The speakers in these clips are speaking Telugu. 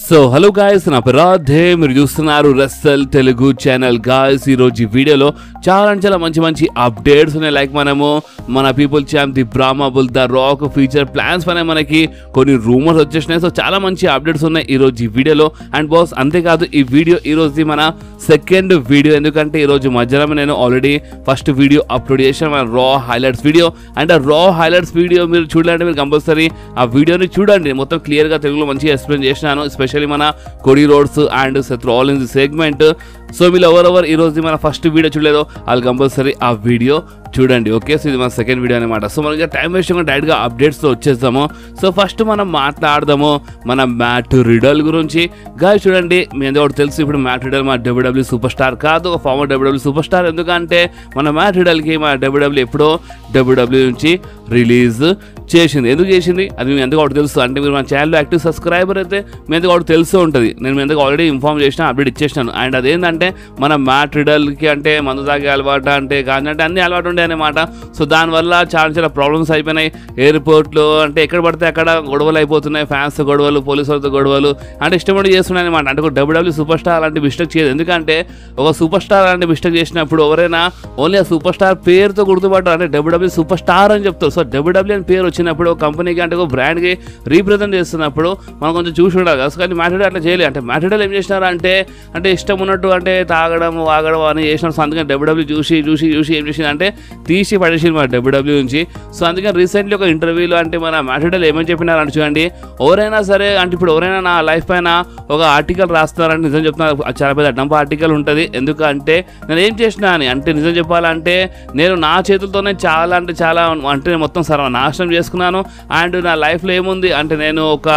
సో హలో గాయస్, నా పేరు రాధే, మీరు చూస్తున్నారు రెస్సల్ తెలుగు ఛానల్. గాయస్, ఈరోజు ఈ వీడియోలో చాలా మంచి అప్డేట్స్ ఉన్నాయి. లైక్ మనము మన people champ the Brahma bull the rock feature plans పైన మనకి కొన్ని రూమర్స్ వచ్చేసినాయి. సో చాలా మంచి అప్డేట్స్ ఉన్నాయి ఈరోజు ఈ వీడియోలో. అండ్ బాస్, అంతేకాదు ఈ వీడియో ఈరోజు మన సెకండ్ వీడియో, ఎందుకంటే ఈరోజు మధ్యాహ్నం నేను ఆల్రెడీ ఫస్ట్ వీడియో అప్లోడ్ చేసిన మన రా హైలైట్స్ వీడియో. అండ్ ఆ రా హైలైట్స్ వీడియో మీరు చూడాలంటే మీరు కంపల్సరీ ఆ వీడియోని చూడండి. మొత్తం క్లియర్గా తెలుగులో మంచిగా ఎక్స్ప్లెయిన్ చేసినాను, ఎస్పెషల్లీ మన Cody roads and Seth Rollins segment. So మీరు ఎవరెవరు ఈరోజు మన ఫస్ట్ వీడియో చూడలేదో వాళ్ళు కంపల్సరీ ఆ వీడియో చూడండి. ఓకే, సో ఇది మన సెకండ్ వీడియో అనమాట. సో మనం టైం వేస్ట్ డైరెక్ట్గా అప్డేట్స్తో వచ్చేస్తాము. సో ఫస్ట్ మనం మాట్లాడదాము మన మ్యాట్ రిడల్ గురించి. గాయస్ చూడండి, మీ ఎందుకు తెలుసు, ఇప్పుడు మ్యాట్ రిడల్ మా డబ్ల్యూడబ్ల్యూ సూపర్ స్టార్ కాదు, ఒక ఫార్మర్ డబ్ల్యూడబ్ల్యూ సూపర్ స్టార్. ఎందుకంటే మన మ్యాట్ రిడల్కి మన డబ్ల్యూడబ్ల్యూ ఎప్పుడో డబ్ల్యూడబ్ల్యూ నుంచి రిలీజ్ చేసింది. ఎందుకు చేసింది అది మీ ఎందుకు ఒకటి తెలుసు. అంటే మీరు మన ఛానల్లో యాక్టివ్ సబ్స్క్రైబర్ అయితే మీ ఎందుకు ఒకటి తెలుస్తూ ఉంటుంది. నేను మీ ఎందుకు ఆల్రెడీ ఇన్ఫార్మ్ చేసిన, అప్డేట్ ఇచ్చేసినాను. అండ్ అదేంటంటే మన మ్యాట్ రిడల్కి అంటే మందు తాగే అలవాటు, అంటే కానీ అంటే అన్ని అలవాటు ఉండే అనమాట. సో దానివల్ల చాలా ప్రాబ్లమ్స్ అయిపోయినాయి. ఎయిర్పోర్ట్లో అంటే ఎక్కడ పడితే అక్కడ గొడవలు అయిపోతున్నాయి, ఫ్యాన్స్ గొడవలు, పోలీసు వాళ్ళతో గొడవలు, అంటే ఇష్టపడి చేస్తున్నాయి అనమాట. అంటే ఒక డబ్ల్యూడబ్ల్యూ సూపర్ స్టార్ అలాంటి మిస్టేక్ చేయదు. ఎందుకంటే ఒక సూపర్ స్టార్ అలాంటి మిస్టేక్ చేసినప్పుడు ఎవరైనా ఓన్లీ ఆ సూపర్ స్టార్ పేరుతో గుర్తుపట్టారు, అంటే డబ్ల్యూడబ్ల్యూ సూపర్ స్టార్ అని చెప్తారు. సో డబ్ల్యూడబ్ల్యూ అని పేరు వచ్చినప్పుడు ఒక కంపెనీకి అంటే ఒక బ్రాండ్కి రీప్రజెంట్ చేస్తున్నప్పుడు మనం కొంచెం చూసి ఉండాలి కదా. కానీ మ్యాట్ రిడల్ అట్లా చేయలేదు. అంటే మ్యాట్ రిడల్ ఏం చేసినారు అంటే ఇష్టం ఉన్నట్టు అంటే తాగడం వాగడం అని చేసినారు. సో అందుకని డబ్ల్యూడబ్ల్యూ చూసి ఏం చేసింది అంటే తీసి పడేసింది మన డబ్ల్యూడబ్ల్యూ నుంచి. సో అందుకని రీసెంట్లీ ఒక ఇంటర్వ్యూలో అంటే మన మ్యాట్ రిడల్ ఏమని చెప్పినారు అంటే చూడండి, ఎవరైనా సరే అంటే ఇప్పుడు ఎవరైనా నా లైఫ్ పైన ఒక ఆర్టికల్ రాస్తున్నారంటే నిజం చెప్తున్నారు, చాలా పెద్ద డంప్ ఆర్టికల్ ఉంటుంది. ఎందుకంటే నేను ఏం చేసినా అని అంటే నిజం చెప్పాలంటే నేను నా చేతులతోనే చాలా అంటే మొత్తం సర్వనాశనం చేసుకున్నాను. అండ్ నా లైఫ్లో ఏముంది అంటే నేను ఒక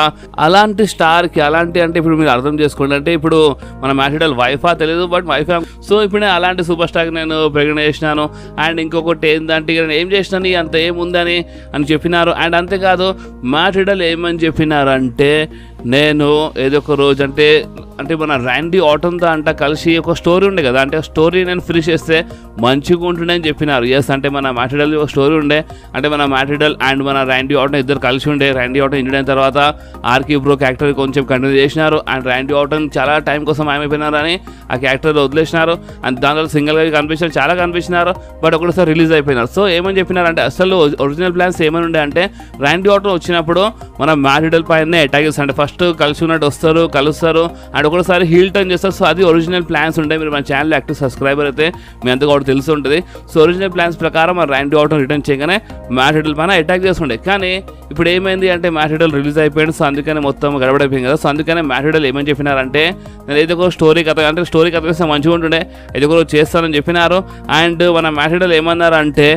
అలాంటి స్టార్కి అలాంటి అంటే ఇప్పుడు మీరు అర్థం చేసుకోండి, అంటే ఇప్పుడు మన మ్యాట్ రిడల్ వైఫా తెలియదు, బట్ వైఫా. సో ఇప్పుడు నేను అలాంటి సూపర్ స్టార్కి నేను ప్రెగ్నెంట్ చేసినాను. అండ్ ఇంకొకటి ఏంటంటే నేను ఏం చేసినాను అంత ఏముందని చెప్పినారు. అండ్ అంతేకాదు మ్యాట్ రిడల్ ఏమని చెప్పినారంటే, నేను ఏదో ఒక రోజు అంటే మన ర్యాండీ ఆర్టన్తో కలిసి ఒక స్టోరీ ఉండే కదా, అంటే స్టోరీ నేను ఫినిష్ చేస్తే మంచిగా ఉంటుండే అని చెప్పినారు. ఎస్, అంటే మన మ్యాట్ రిడల్ ఒక స్టోరీ ఉండే, అంటే మన మ్యాట్ రిడల్ అండ్ మన ర్యాండీ ఆర్టన్ ఇద్దరు కలిసి ఉండే. ర్యాండీ ఆర్టన్ ఇంజర్డ్ అయిన తర్వాత ఆర్కీ బ్రో క్యారెక్టర్ కొంచెం కంటిన్యూ చేసినారు. అండ్ ర్యాండీ ఆర్టన్ చాలా టైం కోసం మాయమైపోయినారు అని ఆ క్యారెక్టర్ వదిలేసినారు. అండ్ దానివల్ల సింగిల్గా కనిపించారు, చాలా కనిపించినారు, బట్ ఒకటిసారి రిలీజ్ అయిపోయినారు. సో ఏమని చెప్పినారంటే అసలు ఒరిజినల్ ప్లాన్స్ ఏమని ఉండే అంటే ర్యాండీ ఆర్టన్ వచ్చినప్పుడు మన మ్యాట్ రిడల్ పైన అటాక్ చేస్తారు. అంటే ఫస్ట్ కలిసి ఉన్నట్టు వస్తారు, కలుస్తారు అండ్ ఒకసారి హీల్ టర్న్ చేస్తారు. సో అది ఒరిజినల్ ప్లాన్స్ ఉంటాయి. మీరు మన ఛానల్ యాక్టివ్ సబ్స్క్రైబర్ అయితే మీ అంతా కూడా తెలిసి ఉంటుంది. సో ఒరిజినల్ ప్లాన్స్ ప్రకారం మన ర్యాండీ ఆర్టన్ రిటర్న్ చేయగానే మ్యాట్ రిడల్ పైన అటాక్ చేస్తుండే. కానీ ఇప్పుడు ఏమైంది అంటే మ్యాట్ రిడల్ రిలీజ్ అయిపోయింది. సో అందుకనే మొత్తం గడబడైపోయింది కదా. సో అందుకనే మ్యాట్ రిడల్ ఏమని చెప్పినారంటే, నేను ఏదో ఒక స్టోరీ కథ చేస్తే మంచిగా ఉంటుండే, ఏదో ఒక చేస్తానని చెప్పినారు. అండ్ మన మ్యాట్ రిడల్ ఏమన్నారు అంటే,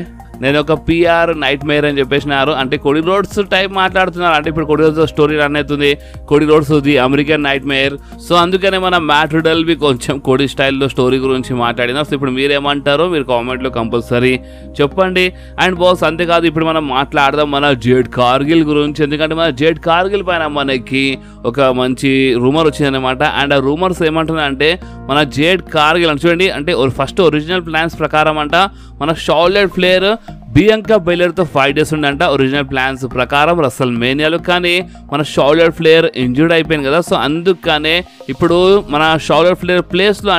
నేను ఒక పిఆర్ నైట్ మేర్ అని చెప్పేసినారు. అంటే కోడీ రోడ్స్ టైప్ మాట్లాడుతున్నారు. అంటే ఇప్పుడు కోడీ రోడ్స్ స్టోరీ రన్ అవుతుంది, Cody Rhodes the American nightmare. So అందుకనే మన మ్యాట్ రిడల్ బి కొంచెం కోడీ స్టైల్లో స్టోరీ గురించి మాట్లాడినారు. సో ఇప్పుడు మీరేమంటారో మీరు కామెంట్లో కంపల్సరీ చెప్పండి. అండ్ బాస్, అంతేకాదు ఇప్పుడు మనం మాట్లాడదాం మన జేడ్ కార్గిల్ గురించి. ఎందుకంటే మన జేడ్ కార్గిల్ పైన మనకి ఒక మంచి రూమర్ వచ్చిందనమాట. అండ్ ఆ రూమర్స్ ఏమంటున్నాయంటే మన జేడ్ కార్గిల్ అని చూడండి, అంటే ఫస్ట్ ఒరిజినల్ ప్లాన్స్ ప్రకారం మన షార్లెట్ ఫ్లేర్ బియాంకా బెయిలర్తో 5 days ఉండంట ఒరిజినల్ ప్లాన్స్ ప్రకారం రసల్ మేనియాలో. కానీ మన షార్లెట్ ఫ్లేర్ ఇంజూర్డ్ అయిపోయింది కదా. సో అందుకనే ఇప్పుడు మన షార్లెట్ ఫ్లేర్ ప్లేస్లో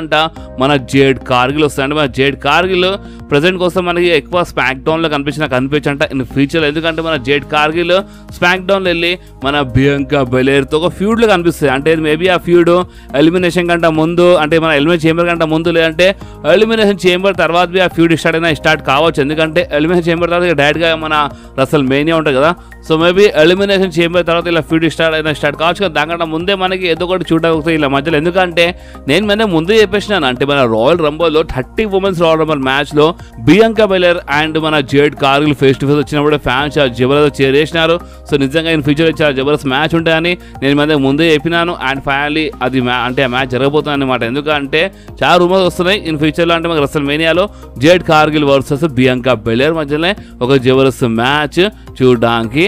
మన జేడ్ కార్గిల్ వస్తుంది. మన జేడ్ కార్గిల్ ప్రజెంట్ కోసం మనకి ఎక్కువ స్మాక్ డౌన్లో కనిపించంట ఇన్ ఫ్యూచర్. ఎందుకంటే మన జేడ్ కార్గిల్ స్మాక్ డౌన్లో వెళ్ళి మన బియాంకా బెయిలర్తో ఒక ఫ్యూడ్లో కనిపిస్తుంది. అంటే మేబీ ఆ ఫ్యూడ్ ఎలిమినేషన్ కంటే ముందు, అంటే మన ఎలిమినేషన్ చేంబర్ కంటే ముందు, లేదంటే ఎలిమినేషన్ చేంబర్ తర్వాత ఆ ఫ్యూడ్ స్టార్ట్ కావచ్చు. ఎందుకంటే ఎలిమినేషన్ చేంబర్ తర్వాత డైరెక్ట్గా మన రసల్ మేనియా ఉంటుంది కదా. సో మేబీ ఎలిమినేషన్ చేంబర్ తర్వాత ఇలా ఫ్యూడ్ స్టార్ట్ కావచ్చు కదా. దానికంటే ముందే మనకి ఏదో ఒకటి చూడకపోతే ఇలా మధ్యలో. ఎందుకంటే నేను ముందే చెప్పేసినాను, అంటే మన రాయల్ రంబోల్లో 30 Women's రాయల్ రంబల్ మ్యాచ్లో బియాంకా బెయిలర్ అండ్ మన jade Kargil face to face వచ్చినప్పుడు ఫ్యాన్స్ జబర్దస్త్ చేరేసినారు. సో నిజంగా ఇన్ ఫ్యూచర్ చాలా జబర్దస్త్ మ్యాచ్ ఉంటాయని నేను ముందే చెప్పినాను. అండ్ ఫైనల్లీ అది అంటే ఆ మ్యాచ్ జరగబోతుంది అనమాట. ఎందుకంటే చాలా రూమర్స్ వస్తున్నాయి ఇన్ ఫ్యూచర్లో, అంటే మనకి రసల్ మేనియాలో Jade Cargill versus Bianca Belair మధ్యలో ఒక జబర్దస్త్ మ్యాచ్ చూడడానికి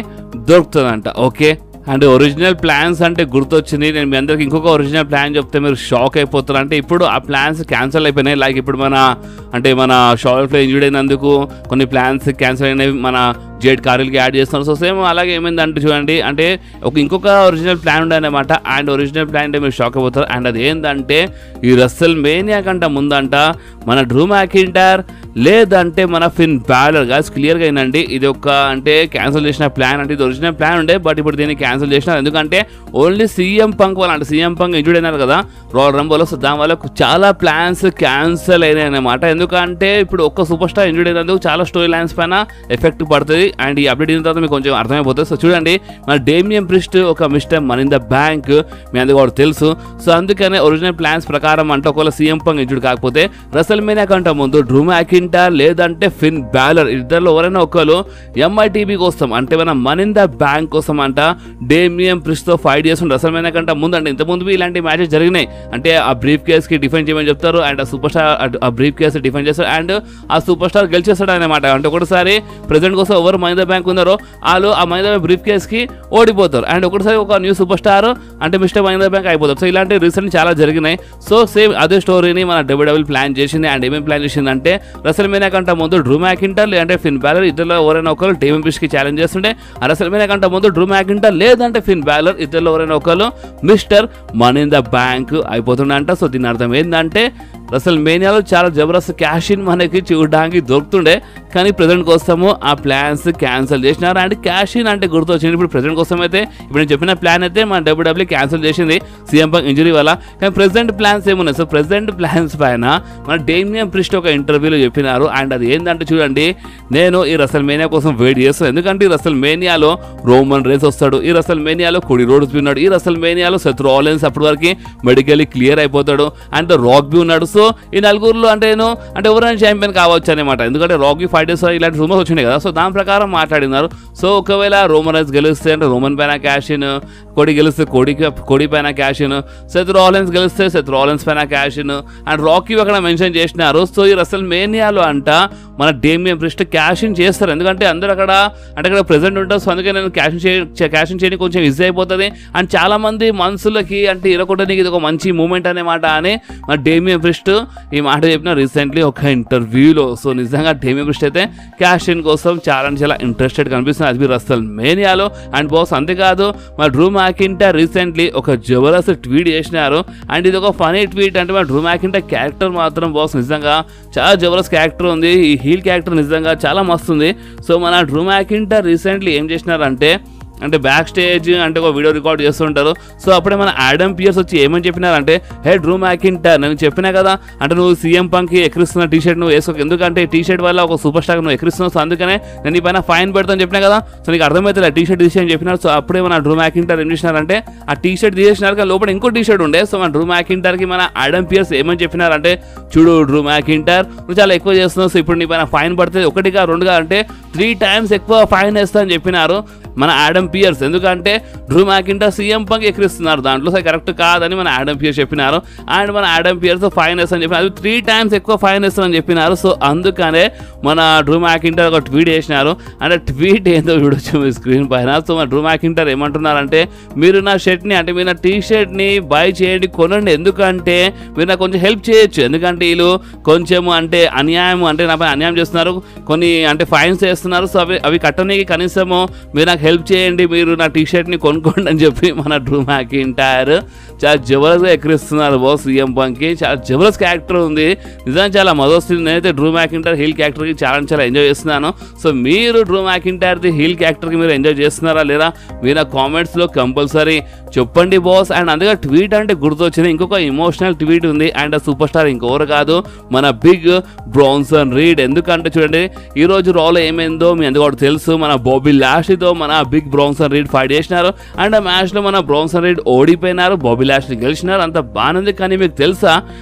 దొరుకుతుందంట. ఓకే, అండ్ ఒరిజినల్ ప్లాన్స్ అంటే గుర్తొచ్చింది. నేను మీ అందరికి ఇంకొక ఒరిజినల్ ప్లాన్ చెప్తే మీరు షాక్ అయిపోతారు. అంటే ఇప్పుడు ఆ ప్లాన్స్ క్యాన్సిల్ అయిపోయినాయి. లైక్ ఇప్పుడు మన షార్ట్లో ఇంజూర్డ్ అయినందుకు కొన్ని ప్లాన్స్ క్యాన్సిల్ అయినవి మన జేడ్ కార్లకి యాడ్ చేస్తున్నారు. సో సేమ్ అలాగే ఏమైందంటే చూడండి, అంటే ఇంకొక ఒరిజినల్ ప్లాన్ ఉండనమాట. అండ్ ఒరిజినల్ ప్లాన్ అంటే మీరు షాక్ అయిపోతారు. అండ్ అది ఏంటంటే ఈ రస్సెల్ మేనియా కంటే ముందంట మన డ్రూ మ్యాకింటైర్ లేదంటే మన ఫిన్ బ్యాలర్ గాస్ క్లియర్గా అయిందండి. ఇది అంటే క్యాన్సిల్ చేసిన ప్లాన్. అంటే ఇది ఒరిజినల్ ప్లాన్ ఉండే, బట్ ఇప్పుడు దీన్ని క్యాన్సిల్ చేసినారు. ఎందుకంటే ఓన్లీ సీఎం పంక్ వాళ్ళు, అంటే సీఎం పంక్ ఇంజూర్డ్ అయినారు కదా రాయల్ రంబోలో. సో దానివల్ల చాలా ప్లాన్స్ క్యాన్సిల్ అయినాయి అనమాట. ఎందుకంటే ఇప్పుడు ఒక్క సూపర్ స్టార్ ఇంజూర్డ్ అయినందుకు చాలా స్టోరీ లైన్స్ పైన ఎఫెక్ట్ పడుతుంది. అండ్ ఈ అప్డేట్ అయిన తర్వాత మీకు కొంచెం అర్థమైపోతుంది. సో చూడండి, మన డేమియన్ ప్రిస్ట్ ఒక mister money in the bank మీ అందరికీ కూడా తెలుసు. సో అందుకనే ఒరిజినల్ ప్లాన్స్ ప్రకారం అంటే ఒకవేళ సీఎం పంక్ ఇంజూర్డ్ కాకపోతే రసల్ మేనియా కంటే ముందు డ్రూ మ్యాకింటైర్ లేదంటే ఫిన్ బ్యాలర్ ఇద్దరిలో ఎవరైనా ఒకరు ఎంఐటీబీ కోసం అంటే మన మనీ ఇన్ ద బ్యాంక్ కోసం అంట డేమియన్ ప్రిస్ట్ తో ఫైట్ చేస్తుండే రసల్ మేనియా కంటే ముందు. అంటే ఇంతకుముందు ఇలాంటి మ్యాచెస్ జరిగినాయి. అంటే ఆ బ్రీఫ్ కేస్ కి డిఫెండ్ చేయమని చెప్తారు అండ్ ఆ సూపర్ స్టార్ ఆ బ్రీఫ్ కేస్ డిఫెండ్ చేస్తారు అండ్ ఆ సూపర్ స్టార్ గెలిచేస్తాడు అనమాట. అంటే ఒకటిసారి ప్రెసిడెంట్ కోసం ఎవరు మనీ ఇన్ ద బ్యాంక్ ఉన్నారో వాళ్ళు ఆ money in the bank brief case కి ఓడిపోతారు. అండ్ ఒకటిసారి ఒక న్యూ సూపర్ స్టార్ అంటే mister money in the bank అయిపోతారు. సో ఇలాంటి రీసెంట్ చాలా జరిగినాయి. సో సేమ్ అదే స్టోరీని మన డబ్ల్యూడబ్ల్యూ ప్లాన్ చేసింది. అండ్ ఏమేమి ప్లాన్ చేసిందంటే రసల్ మేనియా కంటే ముందు డ్రూ మ్యాకింటైర్ లేదంటే ఫిన్ బ్యాలర్ ఇద్దరులో ఎవరైనా ఒకరు డేమియన్ ప్రిస్ట్ కి ఛాలెంజ్ చేస్తుండే. ఆ రసల్ మేనియా కంటే ముందు డ్రూ మ్యాకింటైర్ లేదంటే ఫిన్ బ్యాలర్ ఇద్దరులో ఎవరైనా ఒకరు mister money in the bank అయిపోతుండంట. సో దీని అర్థం ఏంటంటే రసల్ మేనియాలో చాలా జబర్దస్త్ క్యాష్ ఇన్ మనకి చూడడానికి దొరుకుతుండే, కానీ ప్రెజెంట్ కోసము ఆ ప్లాన్స్ క్యాన్సిల్ చేసినారు. అండ్ క్యాష్ ఇన్ అంటే గుర్తొచ్చింది. ఇప్పుడు ప్రెజెంట్ కోసం అయితే ఇప్పుడు నేను చెప్పిన ప్లాన్ అయితే మన డబ్ల్యూడబ్ల్యూ క్యాన్సిల్ చేసింది సీఎం పంక్ ఇంజరీ వల్ల. కానీ ప్రెజెంట్ ప్లాన్స్ ఏమున్నాయి? సో ప్రెజెంట్ ప్లాన్స్ పైన మన డేమియన్ ప్రిస్ట్ ఒక ఇంటర్వ్యూలో చెప్పినారు. అండ్ అది ఏంటంటే చూడండి, నేను ఈ రసల్ మేనియా కోసం వెయిట్ చేస్తాను. ఎందుకంటే ఈ రసల్ మేనియాలో రోమన్ రేన్స్ వస్తాడు, ఈ రసల్ మేనియాలో కోడీ రోడ్స్ ఉన్నాడు, ఈ రసల్ మేనియాలో సెత్ రాలిన్స్ అప్పటి వరకు మెడికల్లీ క్లియర్ అయిపోతాడు అండ్ రాక్ బీ ఉన్నాడు. సో ఈ నలుగురులో అంటే ఎవరైనా ఛాంపియన్ కావచ్చు అనమాట. ఎందుకంటే రాకీ ఫైటర్స్ ఇలాంటి రూమర్స్ వచ్చినాయి కదా. సో దాని ప్రకారం మాట్లాడినారు. సో ఒకవేళ రోమన్ రైన్స్ గెలిస్తే అంటే రోమన్ పైన క్యాష్ ఇన్, కోడి గెలిస్తే కోడి పైన క్యాష్ ఇన్, సెత్ రాలిన్స్ గెలిస్తే సెత్ రాలిన్స్ పైన క్యాష్ ఇన్ అండ్ రాకీ అక్కడ మెన్షన్ చేసినారు. సో ఈ రసల్ మేనియాలో అంట మన డేమియన్ ప్రిస్ట్ క్యాష్ ఇన్ చేస్తారు. ఎందుకంటే అందరూ అక్కడ ప్రెజెంట్ ఉంటారు. సో అందుకే నేను క్యాష్ ఇన్ చేయడానికి కొంచెం ఈజీ అయిపోతుంది. అండ్ చాలా మంది మనసులకి అంటే ఇరకొట్టడానికి ఇది ఒక మంచి మూమెంట్ అనమాట అని మన డేమియన్ ప్రిస్ట్ ఈ మాట చెప్పిన రీసెంట్లీ ఒక ఇంటర్వ్యూలో. సో నిజంగా డేమియన్ ప్రిస్ట్ అయితే క్యాష్ ఇన్ కోసం చాలా ఇంట్రెస్టెడ్ కనిపిస్తుంది అది రసల్ మేనియాలో. అండ్ బాస్ అంతేకాదు మన డ్రూ మ్యాకింటైర్ రీసెంట్లీ ఒక జబర్దస్త్ ట్వీట్ చేసినారు. అండ్ ఇది ఒక ఫనీ ట్వీట్. అంటే మన డ్రూ మ్యాకింటైర్ క్యారెక్టర్ మాత్రం బాస్ నిజంగా చాలా జబర్దస్త్ క్యారెక్టర్ ఉంది. ఈ హీల్ క్యారెక్టర్ నిజంగా చాలా మస్తుంది. సో మన డ్రూ మ్యాకింటైర్ రీసెంట్లీ ఏం చేసినారంటే బ్యాక్ స్టేజ్ అంటే ఒక వీడియో రికార్డ్ చేస్తుంటారు. సో అప్పుడే మన ఆడమ్ పియర్స్ వచ్చి ఏమని చెప్పినారంటే, హే డ్రూ మ్యాకింటైర్, నేను చెప్పినా కదా అంటే నువ్వు సీఎం పంక్కి ఎక్కిరిస్తున్న టీ షర్ట్ నువ్వు వేసుకో, ఎందుకంటే టీ షర్ట్ వల్ల ఒక సూపర్ స్టార్ నువ్వు ఎక్కిరిస్తున్నావు. సో అందుకనే నేను ఈ పైన ఫైన్ పెడతాను చెప్పినా కదా. సో నీకు అర్థమవుతుంది ఆ టీ షర్ట్ తీసేయని చెప్పినారు. సో అప్పుడే మన డ్రూ మ్యాకింటైర్ ఏం చేసినారంటే ఆ టీ షర్ట్ తీసేసినారు, కానీ లోపల ఇంకో టీ షర్ట్ ఉండే. సో మన డ్రూ మ్యాకింటైర్కి మన ఆడమ్ పియర్స్ ఏమని చెప్పినారంటే, చూడు డ్రూ మ్యాకింటైర్ నువ్వు చాలా ఎక్కువ చేస్తున్నావు. సో ఇప్పుడు నీ పైన ఫైన్ పడుతుంది, ఒకటిగా రెండుగా అంటే 3 times ఎక్కువ ఫైన్ వేస్తా అని చెప్పినారు మన ఆడమ్ పియర్స్. ఎందుకంటే డ్రూ మ్యాకింటైర్ సీఎం పంక్ ఎక్కిరిస్తున్నారు దాంట్లో, సో కరెక్ట్ కాదని మన ఆడమ్ పియర్స్ చెప్పినారు. అండ్ మన ఆడమ్ పియర్స్ ఫైన్ వేస్తారని చెప్పినారు, 3 times ఎక్కువ ఫైన్ వేస్తారని చెప్పినారు. సో అందుకనే మన డ్రూ మ్యాకింటైర్ ఒక ట్వీట్ చేసినారు. అంటే ట్వీట్ ఏందో చూడొచ్చు మీ స్క్రీన్ పైన. సో మన డ్రూ మ్యాకింటైర్ ఏమంటున్నారంటే, మీరు నా షర్ట్ని అంటే మీరు నా టీ షర్ట్ని బై చేయండి, కొనండి, ఎందుకంటే మీరు నాకు కొంచెం హెల్ప్ చేయొచ్చు. ఎందుకంటే వీళ్ళు కొంచెం అంటే అన్యాయం అంటే నాపై అన్యాయం చేస్తున్నారు, కొన్ని అంటే ఫైన్స్ వేస్తున్నారు. సో అవి కట్టడానికి కనీసము మీరు నాకు హెల్ప్ చేయండి, మీరు నా టీ షర్ట్ని కొనుక్కోండి అని చెప్పి మన డ్రూ మ్యాకింటైర్ చాలా జబర్దస్త్గా ఎక్కిరిస్తున్నారు బాస్ సీఎం పంక్కి. చాలా జబర్దస్త్ క్యారెక్టర్ ఉంది, నిజంగా చాలా మజా వస్తుంది. నేనైతే డ్రూ మ్యాకింటైర్ హీల్ క్యారెక్టర్కి చాలా ఎంజాయ్ చేస్తున్నాను. సో మీరు డ్రూ మ్యాకింటైర్ది హీల్ క్యారెక్టర్కి మీరు ఎంజాయ్ చేస్తున్నారా లేదా మీరు నా కామెంట్స్లో కంపల్సరీ చెప్పండి బాస్. అండ్ అందుకే ట్వీట్ అంటే గుర్తొచ్చింది, ఇంకొక ఇమోషనల్ ట్వీట్ ఉంది. అండ్ ఆ సూపర్ స్టార్ ఇంకెవరు కాదు మన బిగ్ బ్రాన్సన్ రీడ్. ఎందుకంటే చూడండి ఈరోజు రాలో ఏమైందో మీ అందరికీ తెలుసు, మన బాబీ లాష్లీతో మన బిగ్ బ్రాన్సన్ రీడ్ ఫైట్ చేసినారు. అండ్ ఆ మ్యాచ్లో మన బ్రాన్సన్ రీడ్ ఓడిపోయినారు, బాబీ లాష్లీ గెలిచినారు, అంత బాగుంది. కానీ మీకు తెలుసా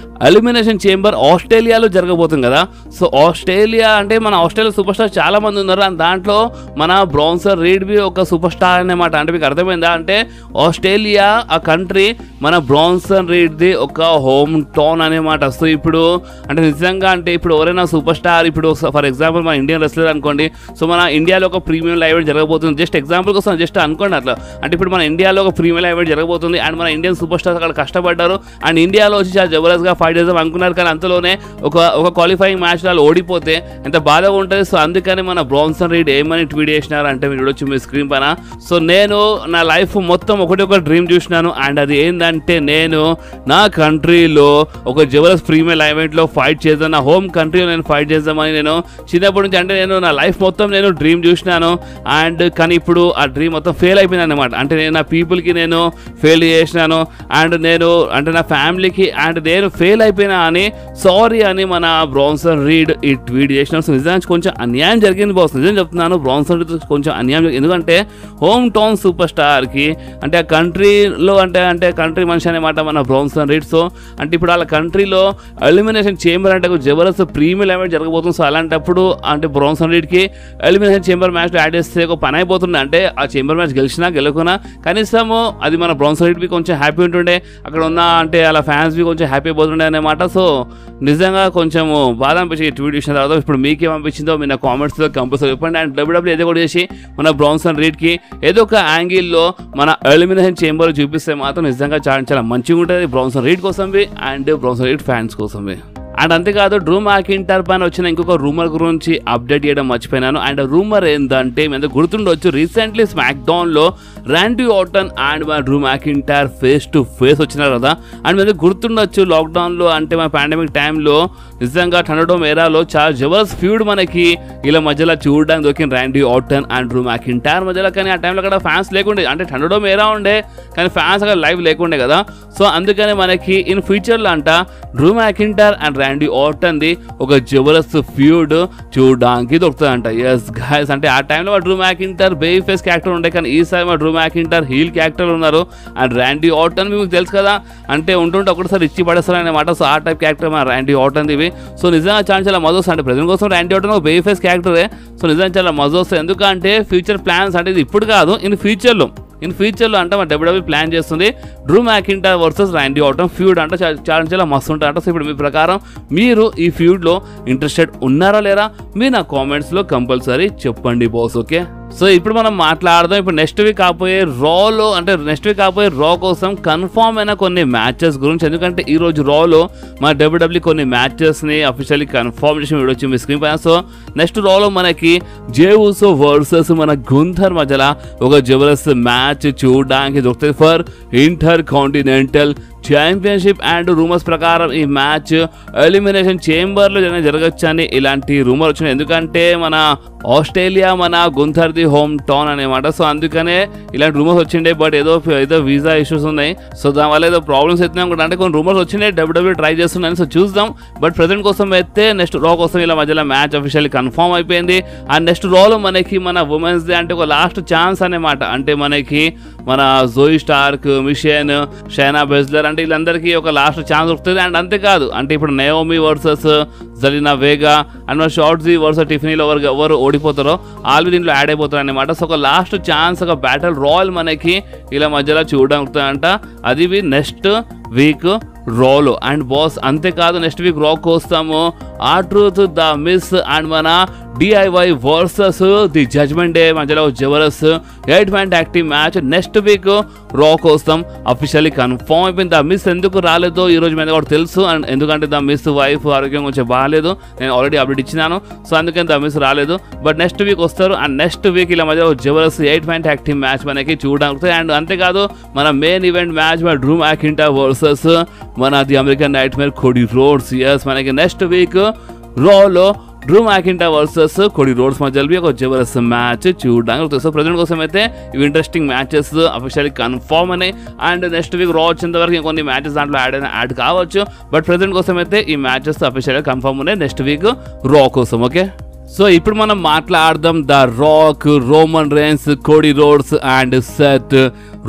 ఎలిమినేషన్ చేంబర్ ఆస్ట్రేలియాలో జరగబోతుంది కదా. సో ఆస్ట్రేలియా అంటే మన ఆస్ట్రేలియా సూపర్ స్టార్ చాలా మంది ఉన్నారు, అండ్ దాంట్లో మన బ్రాన్సన్ రీడ్ బి ఒక సూపర్ స్టార్ అన్నమాట. అంటే మీకు అర్థమైందా, అంటే ఆస్ట్రేలియా ఆస్ట్రేలియా ఆ కంట్రీ మన బ్రాన్సన్ రీడ్ది ఒక హోమ్ టౌన్ అనమాట. సో ఇప్పుడు అంటే నిజంగా అంటే ఇప్పుడు ఎవరైనా సూపర్ స్టార్ ఇప్పుడు ఫర్ ఎగ్జాంపుల్ మన ఇండియన్ రెస్లర్ అనుకోండి, సో మన ఇండియాలో ఒక ప్రీమియం లైవ్ ఈవెంట్ జరగబోతుంది. జస్ట్ ఎగ్జాంపుల్ కోసం జస్ట్ అనుకోండి అట్లా. అంటే ఇప్పుడు మన ఇండియాలో ఒక ప్రీమియం లైవ్ ఈవెంట్ జరగబోతుంది అండ్ మన ఇండియన్ సూపర్ స్టార్స్ అక్కడ కష్టపడ్డారు అండ్ ఇండియాలో వచ్చి చాలా జబర్దస్త్గా ఫైట్ చేద్దాం అనుకున్నారు, కానీ అంతలోనే ఒక క్వాలిఫైయింగ్ మ్యాచ్ వాళ్ళు ఓడిపోతే ఎంత బాధగా ఉంటుంది. సో అందుకని మన బ్రాన్సన్ రీడ్ ఏమని ట్వీట్ చేసినారు అంటే మీరు చూడొచ్చు మీ స్క్రీన్ పైన. సో నేను నా లైఫ్ మొత్తం ఒక డ్రీమ్ చూసినాను అండ్ అది ఏంటంటే నేను నా కంట్రీలో ఒక జబర్దస్త్ ప్రీమియం లైవ్ ఈవెంట్లో ఫైట్ చేద్దాం, నా హోమ్ కంట్రీలో నేను ఫైట్ చేద్దామని నేను చిన్నప్పటి నుంచి అంటే నేను నా లైఫ్ మొత్తం నేను డ్రీమ్ చూసినాను అండ్ కానీ ఇప్పుడు ఆ డ్రీమ్ మొత్తం ఫెయిల్ అయిపోయింది అనమాట. అంటే నేను నా పీపుల్కి నేను ఫెయిల్ చేసినాను అండ్ నేను అంటే నా ఫ్యామిలీకి అండ్ నేను ఫెయిల్ అయిపోయినా అని సారీ అని మన బ్రాన్సన్ రీడ్ ఈ ట్వీట్ చేసినాను. సో నిజానికి కొంచెం అన్యాయం జరిగింది బాస్, నిజం చెప్తున్నాను. బ్రాన్సన్ రీడ్ కొంచెం అన్యాయం జరిగింది ఎందుకంటే హోమ్ టౌన్ సూపర్ స్టార్కి అంటే ఆ కంట్రీలో అంటే కంట్రీ మనిషి అనమాట మన బ్రాన్సన్ రీడ్. సో అంటే ఇప్పుడు వాళ్ళ కంట్రీలో ఎలిమినేషన్ చేంబర్ అంటే జబర్దస్త్ ప్రీమియం ఈవెంట్ జరగబోతుంది. సో అలాంటప్పుడు అంటే బ్రాన్సన్ రీడ్కి ఎలిమినేషన్ చేంబర్ మ్యాచ్లో యాడ్ చేస్తే ఒక పని అయిపోతుంది. అంటే ఆ చేంబర్ మ్యాచ్ గెలిచినా గెలకున్నా కనీసము అది మన బ్రాన్సన్ రీడ్కి కొంచెం హ్యాపీ ఉంటుండే, అక్కడ ఉన్న అంటే అలా ఫ్యాన్స్కి కొంచెం హ్యాపీ అయిపోతుండే అనమాట. సో నిజంగా కొంచెం బాధ అనిపించి ట్వీట్ చేసిన తర్వాత ఇప్పుడు మీకేమనిపించిందో మీరు నా కామెంట్స్లో కంపల్సరీ చెప్పండి. అండ్ డబ్ల్యూడబ్ల్యూ ఏదో కూడా చేసి మన బ్రాన్సన్ రీడ్కి ఏదో ఒక యాంగిల్లో మన ఎలిమినేషన్ చేంబర్ చూపిస్తే మాత్రం నిజంగా చాలా మంచిగా ఉంటుంది బ్రాన్సన్ రీడ్ కోసం అండ్ బ్రాన్సన్ రీడ్ ఫ్యాన్స్ కోసం. అండ్ అంతేకాదు డ్రూ మ్యాకింటైర్ పైన వచ్చిన ఇంకొక రూమర్ గురించి అప్డేట్ చేయడం మర్చిపోయినాను. అండ్ రూమర్ ఏంటంటే మీద గుర్తుండొచ్చు రీసెంట్లీ స్మాక్ డౌన్లో ర్యాండీ ఆర్టన్ అండ్ మన Drew McIntyre face to face వచ్చినారు కదా. అండ్ మీద గుర్తుండొచ్చు లాక్డౌన్లో అంటే మన పాండమిక్ టైంలో నిజంగా థండర్డోమ్ ఏరాలో చాలా జబర్దస్త్ ఫ్యూడ్ మనకి ఇలా మధ్యలో చూడడానికి దొరికిన Randy Orton and Drew McIntyre మధ్యలో. కానీ ఆ టైంలో అక్కడ ఫ్యాన్స్ లేకుండే, అంటే థండర్డోమ్ ఏరా ఉండే కానీ ఫ్యాన్స్ అక్కడ లైవ్ లేకుండే కదా. సో అందుకని మనకి ఇన్ ఫ్యూచర్లో అంట డ్రూ మ్యాకింటైర్ అండ్ ర్యాండీ ఆర్టన్ది ఒక జబర్దస్త్ ఫ్యూడ్ చూడడానికి దొరుకుతుందంట. ఎస్ గైస్, అంటే ఆ టైంలో Drew McIntyre baby face character ఉండే కానీ ఈసారి మా డ్రూ మ్యాకింటైర్ హీల్ క్యారెక్టర్ ఉన్నారు. అండ్ ర్యాండీ ఆర్టన్ మీకు తెలుసు కదా అంటే ఉంటుంటే ఒకటిసారి ఇచ్చి పడేస్తారు అనమాట. సో ఆ టైప్ క్యారెక్టర్ మన ర్యాండీ ఆర్టన్ ఇవి. సో నిజంగా చాలా మజా వస్తుంది. అంటే ప్రజెంట్ కోసం ర్యాండీ ఆర్టన్ ఒక బేబీ ఫేస్ క్యారెక్టరే. సో నిజంగా చాలా మజా వస్తుంది ఎందుకంటే ఫ్యూచర్ ప్లాన్స్ అంటే ఇది ఇప్పుడు కాదు ఇన్ ఫ్యూచర్లో అంటే మన డబ్ల్యూడబ్ల్యూ ప్లాన్ చేస్తుంది Drew McIntyre versus Randy Orton feud అంటే చాలా మస్తు ఉంటారంట. సో ఇప్పుడు మీ ప్రకారం మీరు ఈ ఫ్యూడ్లో ఇంట్రెస్టెడ్ ఉన్నారా లేరా మీరు నా కామెంట్స్లో కంపల్సరీ చెప్పండి బాస్. ఓకే, సో ఇప్పుడు మనం మాట్లాడదాం ఇప్పుడు నెక్స్ట్ వీక్ కాకపోయే రాలో అంటే నెక్స్ట్ వీక్ కాకపోయే రా కోసం కన్ఫామ్ అయిన కొన్ని మ్యాచెస్ గురించి. ఎందుకంటే ఈ రోజు రాలో మన డబ్ల్యూడబ్ల్యూ కొన్ని మ్యాచెస్ని అఫీషియల్లీ కన్ఫర్మ్ చేసి వీడొచ్చి మీ స్క్రీన్ పైన. సో నెక్స్ట్ రాలో మనకి జే ఉసో వర్సెస్ మన గుంథర్ మధ్యలో ఒక జబర్దస్త్ మ్యాచ్ చూడడానికి దొరుకుతుంది for inter continental championship. And rumours ప్రకారం ఈ మ్యాచ్ ఎలిమినేషన్ చేంబర్లో జరగచ్చు అని ఇలాంటి రూమర్ వచ్చినాయి. ఎందుకంటే మన ఆస్ట్రేలియా మన గుంథర్ది హోమ్ టౌన్ అనమాట. సో అందుకనే ఇలాంటి రూమర్స్ వచ్చిండే. బట్ ఏదో వీసా ఇష్యూస్ ఉన్నాయి. సో దానివల్ల ఏదో ప్రాబ్లమ్స్ అవుతున్నాయి అనుకుంటా. అంటే కొన్ని రూమర్స్ వచ్చినాయి, డబ్ల్యూడబ్ల్యూ ట్రై చేస్తున్నాను. సో చూద్దాం. బట్ ప్రెజెంట్ కోసం అయితే నెక్స్ట్ రా కోసం ఇలా మధ్యలో మ్యాచ్ అఫీషియల్లీ కన్ఫర్మ్ అయిపోయింది. అండ్ నెక్స్ట్ రాలో మనకి మన ఉమెన్స్ డే అంటే ఒక లాస్ట్ ఛాన్స్ అనమాట. అంటే మనకి మన జోయి స్టార్క్, మిషేన్, షైనా బెజ్లర్ అంటే వీళ్ళందరికీ ఒక లాస్ట్ ఛాన్స్ వస్తుంది. అండ్ అంతేకాదు అంటే ఇప్పుడు నయోమి వర్సెస్ జలీనా వేగా అండ్ మన షార్ట్జీ వర్సెస్ టిఫనీలో ఎవరు ఓడిపోతారో వాళ్ళు దీంట్లో యాడ్ అయిపోతారు అనమాట. సో ఒక లాస్ట్ ఛాన్స్ ఒక బ్యాటిల్ రాయల్ మనకి ఇలా మధ్యలో చూడడానికి అది నెక్స్ట్ వీక్ రాలో. అండ్ బాస్ అంతేకాదు నెక్స్ట్ వీక్ రాక్ వస్తాము ఆ ట్రూత్ ద మిస్ అండ్ మన DIY versus the Judgment Day మధ్యలో జబర్దస్త్ 8-man tag team match next week రాక్ వస్తాం అఫీషియల్లీ కన్ఫర్మ్ అయిపోయింది. ద మిస్ ఎందుకు రాలేదో ఈ రోజు మీద కూడా తెలుసు. అండ్ ఎందుకంటే ద మిస్ వైఫ్ ఆరోగ్యం కొంచెం బాగాలేదు, నేను ఆల్రెడీ అప్డేట్ ఇచ్చినాను. సో అందుకని ద మిస్ రాలేదు. బట్ నెక్స్ట్ వీక్ వస్తారు. అండ్ నెక్స్ట్ వీక్ ఇలా మధ్య Jabardasth 8-man tag team match మనకి చూడడానికి. అండ్ అంతేకాదు మన మెయిన్ ఈవెంట్ మ్యాచ్ మన డ్రూ మ్యాకింటైర్ వర్సెస్ మన the American nightmare Cody Rhodes. Yes మనకి నెక్స్ట్ వీక్ రాలో Drew McIntyre versus Cody Rhodes మధ్యలో ఒక జబర్దస్త్ మ్యాచ్ చూడడానికి. సో ప్రజెంట్ కోసం అయితే ఇవి ఇంట్రెస్టింగ్ మ్యాచెస్ అఫీషియల్లీ కన్ఫర్మ్ అయినాయి. అండ్ నెక్స్ట్ వీక్ రా వచ్చేంత వరకు ఇంకొన్ని మ్యాచెస్ దాంట్లో యాడ్ కావచ్చు. బట్ ప్రజెంట్ కోసం అయితే ఈ మ్యాచెస్ అఫీషియల్గా కన్ఫర్మ్ ఉన్నాయి నెక్స్ట్ వీక్ రా కోసం. ఓకే, సో ఇప్పుడు మనం మాట్లాడదాం the rock, Roman rains, Cody roads and Seth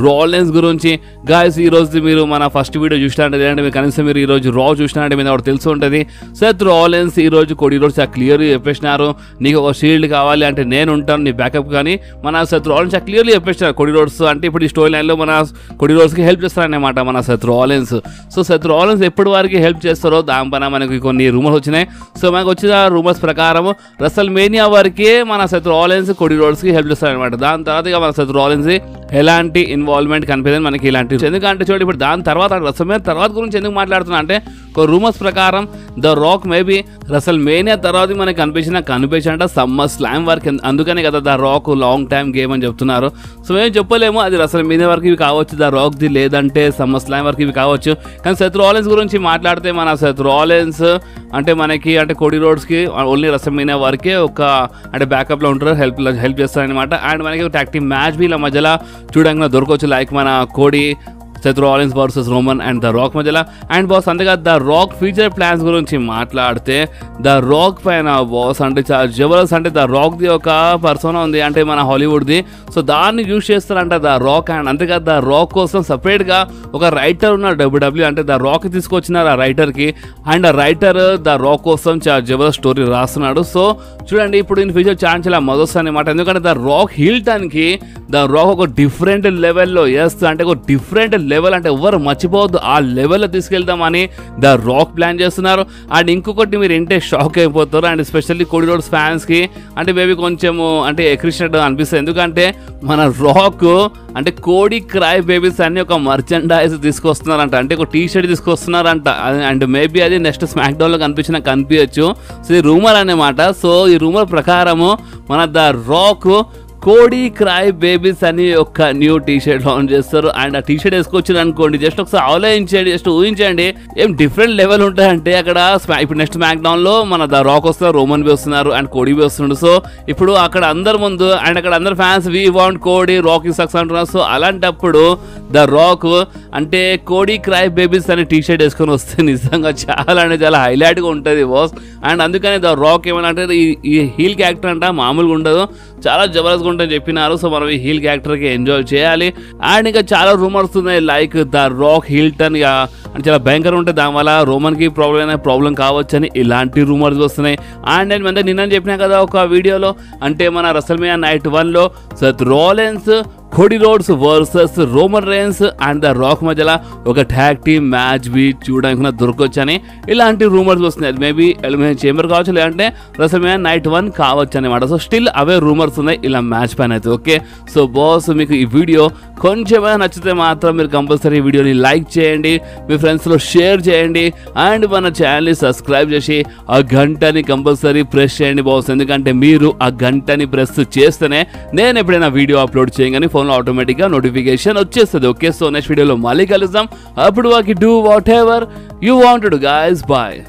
Rollins గురించి. గాయస్ ఈ రోజు మీరు మన ఫస్ట్ వీడియో చూసినట్టు లేదంటే మీరు కనీసం మీరు ఈ రోజు రా చూసినట్టు మీద ఒకటి తెలిసి ఉంటుంది. సెత్ రాలిన్స్ ఈ రోజు కోడీ రోడ్స్ క్లియర్గా చెప్పేసినారు, నీకు ఒక షీల్డ్ కావాలి అంటే నేను ఉంటాను నీ బ్యాకప్. కానీ మన సెత్ రాలిన్స్ క్లియర్లీ చెప్పేసినారు కోడీ రోడ్స్ అంటే ఇప్పుడు ఈ స్టోరీ లైన్లో మన కోడీ రోడ్స్కి హెల్ప్ చేస్తారన్నమాట మన Seth Rollins. So Seth Rollins ఎప్పటి వరకు హెల్ప్ చేస్తారో దానిపైన మనకి కొన్ని రూమర్స్ వచ్చినాయి. సో మనకు వచ్చిన రూమర్స్ ప్రకారం రెసల్ మేనియా వరకే మన సెత్ రాలిన్స్ కోడీ రోడ్స్కి హెల్ప్ చేస్తారనమాట. దాని తర్వాత ఇక మన సెత్ రాలిన్స్ ఎలాంటి ఇన్వాల్వ్మెంట్ కనిపించదు మనకి ఇలాంటి. ఎందుకంటే చూడండి ఇప్పుడు దాని తర్వాత రెసల్ మేనియా తర్వాత గురించి ఎందుకు మాట్లాడుతున్నా అంటే రూమర్స్ ప్రకారం ద రాక్ మేబీ రెసల్ మేనియా తర్వాత మనకి కనిపించినట్ట సమ్మర్ స్లామ్ వరకు. అందుకనే కదా the rock long time game అని చెప్తున్నారు. సో మేము చెప్పలేము అది రెసల్ మేనియా వరకు ఇవి కావచ్చు, ద రాక్ ది లేదంటే సమ్మర్ స్లామ్ వరకు ఇవి కావచ్చు. కానీ సెత్ రాలిన్స్ గురించి మాట్లాడితే మన సెత్ రాలిన్స్ అంటే మనకి అంటే కోడీ రోడ్స్కి ఓన్లీ రెసల్ మేనియా వరకే ఒక అంటే బ్యాకప్లో ఉంటారు, హెల్ప్ చేస్తారనమాట. అండ్ మనకి టాగ్ టీమ్ మ్యాచ్ వీళ్ళ మధ్యలో చూడంగా దొరకవచ్చు, లైక్ మన Cody, Seth Rollins versus Roman and the Rock మధ్యలో. అండ్ బాస్ అంతేగా ద రాక్ ఫ్యూచర్ ప్లాన్స్ గురించి మాట్లాడితే ద రాక్ పైన బాస్ అంటే చాలా జబర్దస్త్ అంటే ద రాక్ ది ఒక పర్సన్ ఉంది అంటే మన హాలీవుడ్ది. సో దాన్ని యూజ్ చేస్తారంట ద రాక్. అండ్ అంతేగా ద రాక్ కోసం సపరేట్గా ఒక రైటర్ ఉన్నారు డబ్ల్యూడబ్ల్యూ అంటే ద రాక్ తీసుకొచ్చినారు ఆ రైటర్కి. అండ్ ఆ రైటర్ ద రాక్ కోసం చాలా జబర్దస్త్ స్టోరీ రాస్తున్నాడు. సో చూడండి ఇప్పుడు ఇన్ ఫ్యూచర్ చాలా మదొస్తుంది అనమాట. ఎందుకంటే ద రాక్ హీల్టానికి ద రాక్ ఒక డిఫరెంట్ లెవెల్లో అంటే ఒక డిఫరెంట్ లెవెల్ అంటే ఎవరు మర్చిపోవద్దు ఆ లెవెల్లో తీసుకెళ్తామని ద రాక్ ప్లాన్ చేస్తున్నారు. అండ్ ఇంకొకటి మీరు ఏంటే షాక్ అయిపోతారు. అండ్ ఎస్పెషల్లీ కోడీ రోడ్స్ ఫ్యాన్స్కి అంటే మేబీ కొంచెము అంటే ఎక్కిరిచినట్టు అనిపిస్తుంది. ఎందుకంటే మన రాక్ అంటే కోడీ క్రై బేబీస్ అన్ని ఒక మర్చెండైజ్ తీసుకొస్తున్నారంట, అంటే ఒక టీ షర్ట్ తీసుకొస్తున్నారంట. అండ్ మేబీ అది నెక్స్ట్ స్మాక్ డౌన్లో కనిపించచ్చు. సో ఈ రూమర్ అన్నమాట. సో ఈ రూమర్ ప్రకారము మన the rock Cody cry babies అని ఒక న్యూ టీ షర్ట్ లాంచ్ చేస్తారు. అండ్ ఆ టీ షర్ట్ వేసుకొచ్చారు అనుకోండి, జస్ట్ ఒకసారి ఆలోచించండి, జస్ట్ ఊహించండి ఏం డిఫరెంట్ లెవెల్ ఉంటాయంటే అక్కడ. ఇప్పుడు నెక్స్ట్ స్మాక్ డౌన్ లో మన ద రాక్ వస్తారు, రోమన్ బి వస్తున్నారు అండ్ కోడీ బి వస్తుండు. సో ఇప్పుడు అక్కడ అందరి ముందు అండ్ అక్కడ అందరు fans we want Cody, Rock ఈ సక్స్ అంటున్నారు. సో అలాంటప్పుడు ద రాక్ అంటే కోడీ క్రై బేబీస్ అని టీ షర్ట్ వేసుకొని వస్తే నిజంగా చాలా అంటే చాలా హైలైట్గా ఉంటుంది బాస్. అండ్ అందుకని ద రాక్ ఏమన్నా అంటే ఈ హీల్ క్యారెక్టర్ అంట మామూలుగా ఉండదు, చాలా జబర్దస్త్గా ఉంటుందని చెప్పినారు. సో మనం ఈ హీల్ క్యారెక్టర్కి ఎంజాయ్ చేయాలి. అండ్ ఇంకా చాలా రూమర్స్ ఉన్నాయి లైక్ ద రాక్ హీల్టన్ అంటే చాలా భయంకరంగా ఉంటుంది, దానివల్ల రోమన్కి ప్రాబ్లం కావచ్చు అని ఇలాంటి రూమర్స్ వస్తున్నాయి. అండ్ నేను నిన్న చెప్పినా కదా ఒక వీడియోలో అంటే మన రెసల్మేనియా నైట్ 1లో Seth Rollins, Cody Rhodes versus Roman Reigns and the Rock మధ్యలో ఒక ట్యాగ్ టీమ్ మ్యాచ్ బి చూడడానికి దొరకొచ్చు అని ఇలాంటి రూమర్స్ వస్తున్నాయి. మేబీ ఎలిమినేషన్ చేంబర్ కావచ్చు, లేదంటే రెసల్మేనియా నైట్ 1 కావచ్చు అనమాట. సో స్టిల్ అవే రూమర్స్ ఉన్నాయి ఇలా మ్యాచ్ పైన అయితే. ఓకే సో బాస్ మీకు ఈ వీడియో కొంచెమైనా నచ్చితే మాత్రం మీరు కంపల్సరీ ఈ వీడియోని లైక్ చేయండి, మీ ఫ్రెండ్స్లో షేర్ చేయండి అండ్ మన ఛానల్ని సబ్స్క్రైబ్ చేసి ఆ గంటని కంపల్సరీ ప్రెస్ చేయండి బాస్. ఎందుకంటే మీరు ఆ గంటని ప్రెస్ చేస్తేనే నేను ఎప్పుడైనా వీడియో అప్లోడ్ చేయగానే ఫోన్లో ఆటోమేటిక్గా నోటిఫికేషన్ వచ్చేస్తుంది. ఓకే సో నెక్స్ట్ వీడియోలో మళ్ళీ కలుద్దాం. అప్పుడు వాకి do whatever you want to guys. Bye.